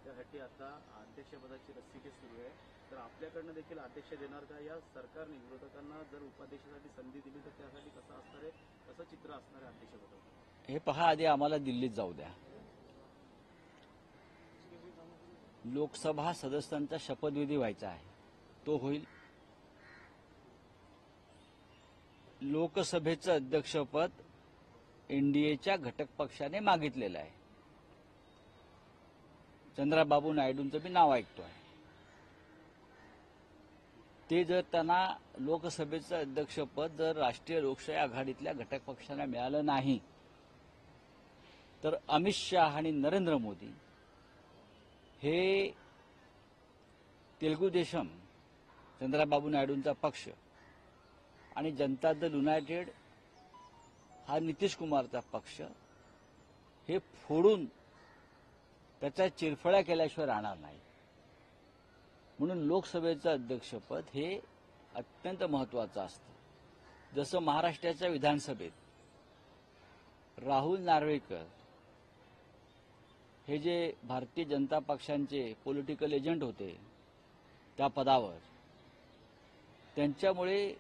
त्यासाठी आता अध्यक्षपदाची रस्सीखेच सुरू आहे. तर आपल्याकडनं देखील अध्यक्ष देणार का? या सरकारने विरोधकांना जर उपाध्यक्षासाठी संधी दिली तर त्यासाठी कसं असणार आहे, कसं चित्र असणार आहे अध्यक्षपदाचं? हे पहा, आधी आम्हाला दिल्लीत जाऊ द्या. लोकसभा सदस्यांचा शपथविधी व्हायचा आहे, तो होईल. लोकसभेचं अध्यक्षपद एनडीएच्या घटक पक्षाने मागितलेलं आहे. चंद्राबाबू नायडूंचं मी नाव ऐकतोय. ते जर त्यांना लोकसभेचं अध्यक्षपद जर राष्ट्रीय लोकशाही आघाडीतल्या घटक पक्षांना मिळालं नाही तर अमित शाह आणि नरेंद्र मोदी हे तेलुगू देशम चंद्राबाबू नायडूंचा पक्ष आणि जनता दल युनायटेड हा नितीश कुमारचा पक्ष हे फोडून त्याच्या चिरफळ्या केल्याशिवाय राहणार नाही. म्हणून लोकसभेचं अध्यक्षपद हे अत्यंत महत्वाचं असतं. जसं महाराष्ट्राच्या विधानसभेत राहुल नार्वेकर हे जे भारतीय जनता पक्षांचे पॉलिटिकल एजंट होते त्या पदावर, त्यांच्यामुळे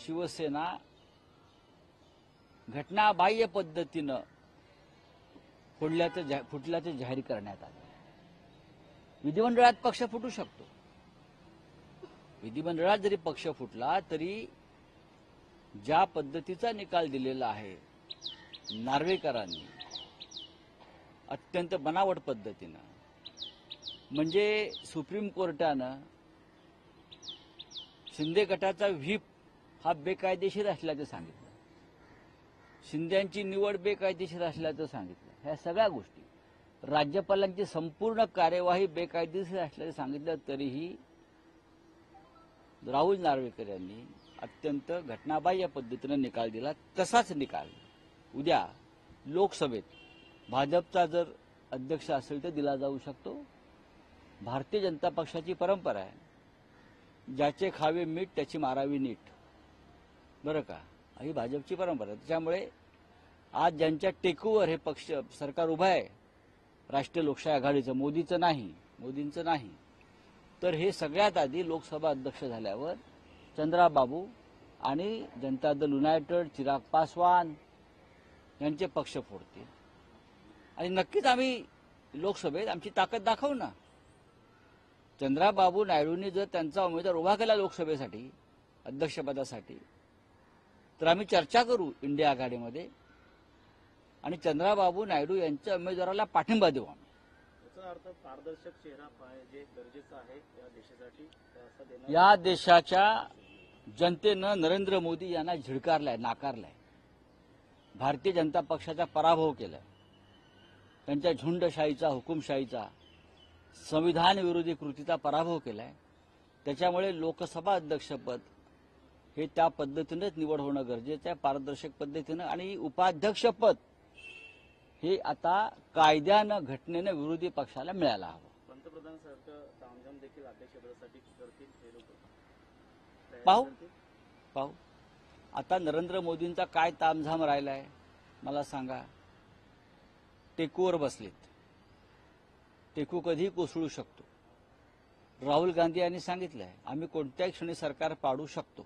शिवसेना घटनाबाह्य पद्धतीनं फुटल्याचे जाहीर करण्यात आले. विधिमंडळात पक्ष फुटू शकतो. विधिमंडळात जरी पक्ष फुटला तरी ज्या पद्धतीचा निकाल दिलेला आहे नार्वेकरांनी अत्यंत बनावट पद्धतीनं, म्हणजे सुप्रीम कोर्टानं शिंदे गटाचा व्हीप हा बेकायदेशीर असल्याचं सांगितलं, शिंदेची निवड बेकायदेशीर असल्याचं सांगितलं. ह्या सगळ्या गोष्टी, राज्यपालांची संपूर्ण कार्यवाही बेकायदेशीर असल्याचं सांगितलं तरीही राहुल नार्वेकर यांनी अत्यंत घटनाबाह्य पद्धतीनं निकाल दिला. तसाच निकाल उद्या लोकसभेत भाजपचा जर अध्यक्ष असेल तर दिला जाऊ शकतो. भारतीय जनता पक्षाची परंपरा आहे, ज्याचे खावे मीठ त्याची मारावी नीट, बरं का, ही भाजपची परंपरा आहे. त्याच्यामुळे आज ज्यांच्या टेकूवर हे पक्ष सरकार उभं आहे, राष्ट्रीय लोकशाही आघाडीचं, मोदींचं नाही, तर हे सगळ्यात आधी लोकसभा अध्यक्ष झाल्यावर चंद्राबाबू आणि जनता दल युनायटेड, चिराग पासवान यांचे पक्ष फोडतील. आणि नक्कीच आम्ही लोकसभेत आमची ताकद दाखवू ना. चंद्राबाबू नायडूंनी जर त्यांचा उमेदवार उभा केला लोकसभेसाठी, अध्यक्षपदासाठी, तर आम्ही चर्चा करू इंडिया आघाडीमध्ये आणि चंद्राबाबू नायडू यांच्या उमेदवाराला पाठिंबा देऊ आम्ही. याचा अर्थ पारदर्शक चेहरा पाहिजे, गरजेचं आहे या देशासाठी. या देशाच्या जनतेनं नरेंद्र मोदी यांना झिडकारलाय, नाकारलाय. भारतीय जनता पक्षाचा पराभव केलाय. त्यांच्या झुंडशाहीचा, हुकुमशाहीचा, संविधान विरोधी कृतीचा पराभव केलाय. त्याच्यामुळे लोकसभा अध्यक्षपद हे त्या पद्धतीनेच निवड होणं गरजेचं आहे, पारदर्शक पद्धतीनं. आणि उपाध्यक्षपद हे आता कायद्यानं, घटनेनं विरोधी पक्षाला मिळायला हवं. पंतप्रधानांसारखं तामझाम देखील अध्यक्षपदासाठी करतील हे लोक. पाहू आता नरेंद्र मोदींचा काय तामझाम राहिलाय मला सांगा. टेकूवर बसलेत, टेकू कधीही कोसळू शकतो. राहुल गांधी यांनी सांगितलंय आम्ही कोणत्याही क्षणी सरकार पाडू शकतो.